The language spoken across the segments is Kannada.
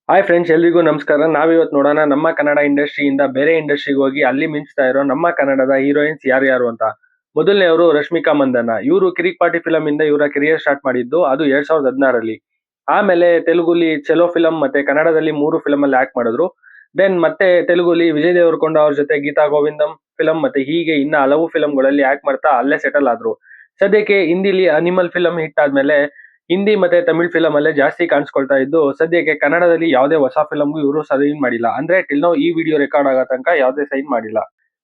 ಹಾಯ್ ಫ್ರೆಂಡ್ಸ್, ಎಲ್ರಿಗೂ ನಮಸ್ಕಾರ. ನಾವಿವತ್ತು ನೋಡೋಣ ನಮ್ಮ ಕನ್ನಡ ಇಂಡಸ್ಟ್ರಿಯಿಂದ ಬೇರೆ ಇಂಡಸ್ಟ್ರಿಗೆ ಹೋಗಿ ಅಲ್ಲಿ ಮಿಂಚ್ತಾ ಇರೋ ನಮ್ಮ ಕನ್ನಡದ ಹೀರೋಯಿನ್ಸ್ ಯಾರು ಅಂತ. ಮೊದಲನೆಯವರು ರಶ್ಮಿಕಾ ಮಂದಣ್ಣ. ಇವರು ಕಿರಿಕ್ ಪಾರ್ಟಿ ಫಿಲಂ ಇಂದ ಇವರ ಕೆರಿಯರ್ ಸ್ಟಾರ್ಟ್ ಮಾಡಿದ್ದು, ಅದು 2016ರಲ್ಲಿ. ಆಮೇಲೆ ತೆಲುಗುಲಿ ಚೆಲೋ ಫಿಲಂ ಮತ್ತೆ ಕನ್ನಡದಲ್ಲಿ 3 ಫಿಲಂ ಅಲ್ಲಿ ಆಕ್ಟ್ ಮಾಡಿದ್ರು. ದೆನ್ ಮತ್ತೆ ತೆಲುಗುಲಿ ವಿಜಯ್ ದೇವರಕೊಂಡ ಅವ್ರ ಜೊತೆ ಗೀತಾ ಗೋವಿಂದಂ ಫಿಲಂ ಮತ್ತೆ ಹೀಗೆ ಇನ್ನ ಹಲವು ಫಿಲಂಗಳಲ್ಲಿ ಆಕ್ಟ್ ಮಾಡ್ತಾ ಅಲ್ಲೇ ಸೆಟಲ್ ಆದ್ರು. ಸದ್ಯಕ್ಕೆ ಹಿಂದಿಲಿ ಅನಿಮಲ್ ಫಿಲಂ ಹಿಟ್ ಆದ್ಮೇಲೆ ಹಿಂದಿ ಮತ್ತೆ ತಮಿಳ್ ಫಿಲಂ ಅಲ್ಲೇ ಜಾಸ್ತಿ ಕಾಣಿಸ್ಕೊಳ್ತಾ ಇದ್ದು, ಸದ್ಯಕ್ಕೆ ಕನ್ನಡದಲ್ಲಿ ಯಾವುದೇ ಹೊಸ ಫಿಲಂಗೂ ಇವರು ಸೈನ್ ಮಾಡಿಲ್ಲ. ಅಂದ್ರೆ ಟಿಲ್ ನೌ ಈ ವಿಡಿಯೋ ರೆಕಾರ್ಡ್ ಆಗೋ ತನಕ ಯಾವುದೇ ಸೈನ್ ಮಾಡಿಲ್ಲ.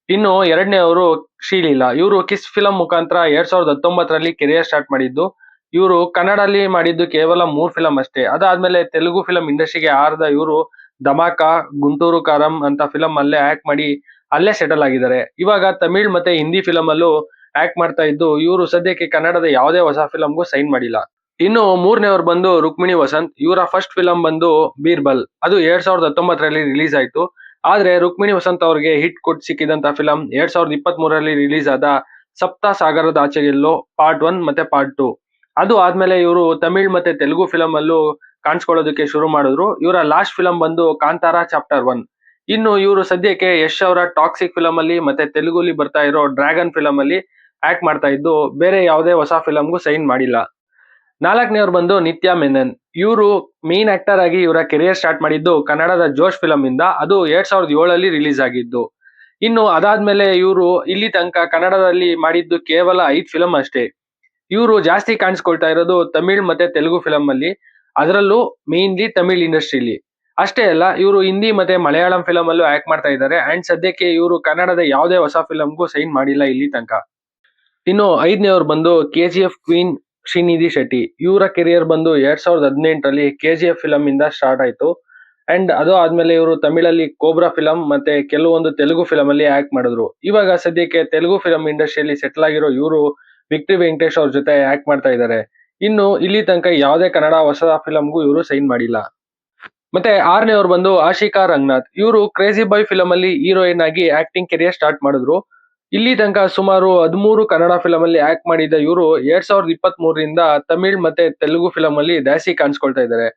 ಇನ್ನು ಎರಡನೇವರು ಶ್ರೀಲೀಲಾ. ಇವರು ಕಿಸ್ ಫಿಲಂ ಮುಖಾಂತರ 2019ರಲ್ಲಿ ಕೆರಿಯರ್ ಸ್ಟಾರ್ಟ್ ಮಾಡಿದ್ದು. ಇವರು ಕನ್ನಡಲ್ಲಿ ಮಾಡಿದ್ದು ಕೇವಲ 3 ಫಿಲಂ ಅಷ್ಟೇ. ಅದಾದ್ಮೇಲೆ ತೆಲುಗು ಫಿಲಂ ಇಂಡಸ್ಟ್ರಿಗೆ ಆರ್ದ ಇವರು ಧಮಾಕ, ಗುಂಟೂರು ಕಾರಂ ಅಂತ ಫಿಲಂ ಅಲ್ಲೇ ಆಕ್ಟ್ ಮಾಡಿ ಅಲ್ಲೇ ಸೆಟಲ್ ಆಗಿದ್ದಾರೆ. ಇವಾಗ ತಮಿಳ್ ಮತ್ತೆ ಹಿಂದಿ ಫಿಲಂ ಅಲ್ಲೂ ಆಕ್ಟ್ ಮಾಡ್ತಾ ಇದ್ದು, ಇವರು ಸದ್ಯಕ್ಕೆ ಕನ್ನಡದ ಯಾವುದೇ ಹೊಸ ಫಿಲಂಗೂ ಸೈನ್ ಮಾಡಿಲ್ಲ. ಇನ್ನು ಮೂರನೇವ್ರು ಬಂದು ರುಕ್ಮಿಣಿ ವಸಂತ್. ಇವರ ಫಸ್ಟ್ ಫಿಲಂ ಬಂದು ಬೀರ್ಬಲ್. ಅದು 2019ರಲ್ಲಿ ರಿಲೀಸ್ ಆಯ್ತು. ಆದ್ರೆ ರುಕ್ಮಿಣಿ ವಸಂತ್ ಅವ್ರಿಗೆ ಹಿಟ್ ಕೊಟ್ಟು ಸಿಕ್ಕಿದಂತ ಫಿಲಂ 2023ರಲ್ಲಿ ರಿಲೀಸ್ ಆದ ಸಪ್ತ ಸಾಗರದ ಆಚೆಗೆಲ್ಲೋ ಪಾರ್ಟ್ 1 ಮತ್ತೆ ಪಾರ್ಟ್ 2. ಅದು ಆದ್ಮೇಲೆ ಇವರು ತಮಿಳ್ ಮತ್ತೆ ತೆಲುಗು ಫಿಲಂ ಅಲ್ಲೂ ಕಾಣಿಸ್ಕೊಳ್ಳೋದಕ್ಕೆ ಶುರು ಮಾಡಿದ್ರು. ಇವರ ಲಾಸ್ಟ್ ಫಿಲಂ ಬಂದು ಕಾಂತಾರ ಚಾಪ್ಟರ್ 1. ಇನ್ನು ಇವರು ಸದ್ಯಕ್ಕೆ ಯಶ್ ಅವರ ಟಾಕ್ಸಿಕ್ ಫಿಲಂ ಅಲ್ಲಿ ಮತ್ತೆ ತೆಲುಗುಲಿ ಬರ್ತಾ ಇರೋ ಡ್ರ್ಯಾಗನ್ ಫಿಲಂ ಅಲ್ಲಿ ಆಕ್ಟ್ ಮಾಡ್ತಾ ಇದ್ದು, ಬೇರೆ ಯಾವುದೇ ಹೊಸ ಫಿಲಂಗೂ ಸೈನ್ ಮಾಡಿಲ್ಲ. ನಾಲ್ಕನೇವ್ರು ಬಂದು ನಿತ್ಯಾ ಮೆನನ್. ಇವರು ಮೇನ್ ಆಕ್ಟರ್ ಆಗಿ ಇವರ ಕೆರಿಯರ್ ಸ್ಟಾರ್ಟ್ ಮಾಡಿದ್ದು ಕನ್ನಡದ ಜೋಶ್ ಫಿಲಂ ಇಂದ. ಅದು 2007ರಲ್ಲಿ ರಿಲೀಸ್ ಆಗಿದ್ದು. ಇನ್ನು ಅದಾದ್ಮೇಲೆ ಇವರು ಇಲ್ಲಿ ತನಕ ಕನ್ನಡದಲ್ಲಿ ಮಾಡಿದ್ದು ಕೇವಲ 5 ಫಿಲಂ ಅಷ್ಟೇ. ಇವರು ಜಾಸ್ತಿ ಕಾಣಿಸ್ಕೊಳ್ತಾ ಇರೋದು ತಮಿಳ್ ಮತ್ತೆ ತೆಲುಗು ಫಿಲಂ ಅಲ್ಲಿ, ಅದರಲ್ಲೂ ಮೇನ್ಲಿ ತಮಿಳ್ ಇಂಡಸ್ಟ್ರಿಲಿ. ಅಷ್ಟೇ ಅಲ್ಲ, ಇವರು ಹಿಂದಿ ಮತ್ತೆ ಮಲಯಾಳಂ ಫಿಲಂ ಅಲ್ಲೂ ಆಕ್ಟ್ ಮಾಡ್ತಾ ಇದ್ದಾರೆ. ಅಂಡ್ ಸದ್ಯಕ್ಕೆ ಇವರು ಕನ್ನಡದ ಯಾವುದೇ ಹೊಸ ಫಿಲಂಗೂ ಸೈನ್ ಮಾಡಿಲ್ಲ ಇಲ್ಲಿ ತನಕ. ಇನ್ನು ಐದನೇವ್ರು ಬಂದು KGF ಕ್ವೀನ್ ಶ್ರೀನಿಧಿ ಶೆಟ್ಟಿ. ಇವರ ಕೆರಿಯರ್ ಬಂದು 2018ರಲ್ಲಿ KGF ಫಿಲಂ ಇಂದ ಸ್ಟಾರ್ಟ್ ಆಯ್ತು. ಅಂಡ್ ಅದು ಆದ್ಮೇಲೆ ಇವರು ತಮಿಳಲ್ಲಿ ಕೋಬ್ರಾ ಫಿಲಂ ಮತ್ತೆ ಕೆಲವೊಂದು ತೆಲುಗು ಫಿಲಂ ಅಲ್ಲಿ ಆಕ್ಟ್ ಮಾಡಿದ್ರು. ಇವಾಗ ಸದ್ಯಕ್ಕೆ ತೆಲುಗು ಫಿಲಂ ಇಂಡಸ್ಟ್ರಿಯಲ್ಲಿ ಸೆಟಲ್ ಆಗಿರೋ ಇವರು ವಿಕ್ಟರಿ ವೆಂಕಟೇಶ್ ಅವ್ರ ಜೊತೆ ಆಕ್ಟ್ ಮಾಡ್ತಾ ಇದ್ದಾರೆ. ಇನ್ನು ಇಲ್ಲಿ ತನಕ ಯಾವುದೇ ಕನ್ನಡ ಹೊಸ ಫಿಲಂಗೂ ಇವರು ಸೈನ್ ಮಾಡಿಲ್ಲ. ಮತ್ತೆ ಆರನೇವ್ರು ಬಂದು ಆಶಿಕಾ ರಂಗನಾಥ್. ಇವರು ಕ್ರೇಜಿ ಬಾಯ್ ಫಿಲಂ ಅಲ್ಲಿ ಹೀರೋಯಿನ್ ಆಗಿ ಆಕ್ಟಿಂಗ್ ಕೆರಿಯರ್ ಸ್ಟಾರ್ಟ್ ಮಾಡಿದ್ರು. ಇಲ್ಲಿ ತನಕ ಸುಮಾರು 13 ಕನ್ನಡ ಫಿಲಂ ಅಲ್ಲಿ ಆಕ್ಟ್ ಮಾಡಿದ ಇವರು 2023ರಿಂದ ತಮಿಳ್ ಮತ್ತೆ ತೆಲುಗು ಫಿಲಂ ಅಲ್ಲಿ ಜಾಸ್ತಿ ಕಾಣಿಸ್ಕೊಳ್ತಾ ಇದ್ದಾರೆ.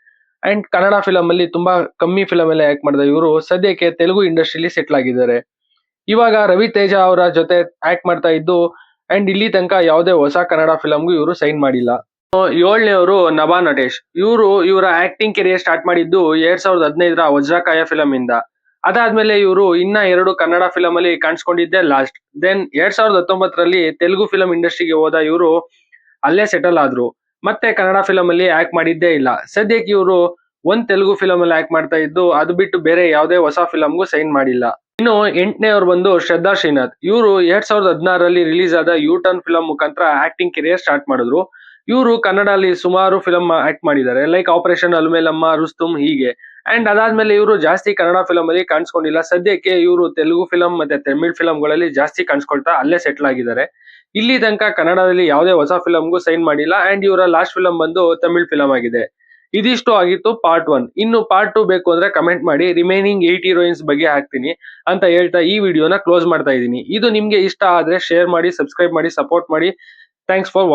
ಅಂಡ್ ಕನ್ನಡ ಫಿಲಂ ಅಲ್ಲಿ ತುಂಬಾ ಕಮ್ಮಿ ಫಿಲಂ ಅಲ್ಲಿ ಆಕ್ಟ್ ಮಾಡಿದ ಇವರು ಸದ್ಯಕ್ಕೆ ತೆಲುಗು ಇಂಡಸ್ಟ್ರಿಲಿ ಸೆಟ್ಲ್ ಆಗಿದ್ದಾರೆ. ಇವಾಗ ರವಿ ತೇಜ ಅವರ ಜೊತೆ ಆಕ್ಟ್ ಮಾಡ್ತಾ ಇದ್ದು, ಅಂಡ್ ಇಲ್ಲಿ ತನಕ ಯಾವುದೇ ಹೊಸ ಕನ್ನಡ ಫಿಲಂಗೂ ಇವರು ಸೈನ್ ಮಾಡಿಲ್ಲ. ಏಳನೇವರು ನಭಾ ನಟೇಶ್. ಇವರ ಆಕ್ಟಿಂಗ್ ಕೆರಿಯರ್ ಸ್ಟಾರ್ಟ್ ಮಾಡಿದ್ದು 2015ರ ವಜ್ರಕಾಯ ಫಿಲಂ ಇಂದ. ಅದಾದ್ಮೇಲೆ ಇವರು ಇನ್ನ 2 ಕನ್ನಡ ಫಿಲಂ ಅಲ್ಲಿ ಕಾಣಿಸ್ಕೊಂಡಿದ್ದೆ ಲಾಸ್ಟ್. ದೆನ್ 2019ರಲ್ಲಿ ತೆಲುಗು ಫಿಲಂ ಇಂಡಸ್ಟ್ರಿಗೆ ಹೋದ ಇವರು ಅಲ್ಲೇ ಸೆಟಲ್ ಆದ್ರು. ಮತ್ತೆ ಕನ್ನಡ ಫಿಲಂ ಅಲ್ಲಿ ಆಕ್ಟ್ ಮಾಡಿದ್ದೇ ಇಲ್ಲ. ಸದ್ಯಕ್ಕೆ ಇವರು ಒಂದ್ ತೆಲುಗು ಫಿಲಂ ಅಲ್ಲಿ ಆಕ್ಟ್ ಮಾಡ್ತಾ ಇದ್ದು, ಅದು ಬಿಟ್ಟು ಬೇರೆ ಯಾವುದೇ ಹೊಸ ಫಿಲಂಗೂ ಸೈನ್ ಮಾಡಿಲ್ಲ. ಇನ್ನು 8ನೇವ್ರು ಬಂದು ಶ್ರದ್ಧಾ ಶ್ರೀನಾಥ್. ಇವರು 2016ರಲ್ಲಿ ರಿಲೀಸ್ ಆದ ಯೂಟರ್ನ್ ಫಿಲಂ ಮುಖಾಂತರ ಆಕ್ಟಿಂಗ್ ಕೆರಿಯರ್ ಸ್ಟಾರ್ಟ್ ಮಾಡಿದ್ರು. ಇವರು ಕನ್ನಡಲ್ಲಿ ಸುಮಾರು ಫಿಲಂ ಆಕ್ಟ್ ಮಾಡಿದ್ದಾರೆ, ಲೈಕ್ ಆಪರೇಷನ್ ಅಲುಮೇಲಮ್ಮ, ರುಸ್ತುಂ ಹೀಗೆ. ಅಂಡ್ ಅದಾದ್ಮೇಲೆ ಇವರು ಜಾಸ್ತಿ ಕನ್ನಡ ಫಿಲಂ ಅಲ್ಲಿ ಕಾಣಿಸ್ಕೊಂಡಿಲ್ಲ. ಸದ್ಯಕ್ಕೆ ಇವರು ತೆಲುಗು ಫಿಲಂ ಮತ್ತೆ ತಮಿಳ್ ಫಿಲಂಗಳಲ್ಲಿ ಜಾಸ್ತಿ ಕಾಣಿಸ್ಕೊಳ್ತಾ ಅಲ್ಲೇ ಸೆಟ್ಲ್ ಆಗಿದ್ದಾರೆ. ಇಲ್ಲಿ ತನಕ ಕನ್ನಡದಲ್ಲಿ ಯಾವುದೇ ಹೊಸ ಫಿಲಂಗೂ ಸೈನ್ ಮಾಡಿಲ್ಲ. ಅಂಡ್ ಇವರ ಲಾಸ್ಟ್ ಫಿಲಂ ಬಂದು ತಮಿಳ್ ಫಿಲಂ ಆಗಿದೆ. ಇದಿಷ್ಟು ಆಗಿತ್ತು ಪಾರ್ಟ್ 1. ಇನ್ನು ಪಾರ್ಟ್ 2 ಬೇಕು ಅಂದ್ರೆ ಕಮೆಂಟ್ ಮಾಡಿ. ರಿಮೈನಿಂಗ್ 8 ಹೀರೋಯಿನ್ಸ್ ಬಗ್ಗೆ ಹಾಕ್ತೀನಿ ಅಂತ ಹೇಳ್ತಾ ಈ ವಿಡಿಯೋನ ಕ್ಲೋಸ್ ಮಾಡ್ತಾ ಇದ್ದೀನಿ. ಇದು ನಿಮ್ಗೆ ಇಷ್ಟ ಆದ್ರೆ ಶೇರ್ ಮಾಡಿ, ಸಬ್ಸ್ಕ್ರೈಬ್ ಮಾಡಿ, ಸಪೋರ್ಟ್ ಮಾಡಿ. Thanks for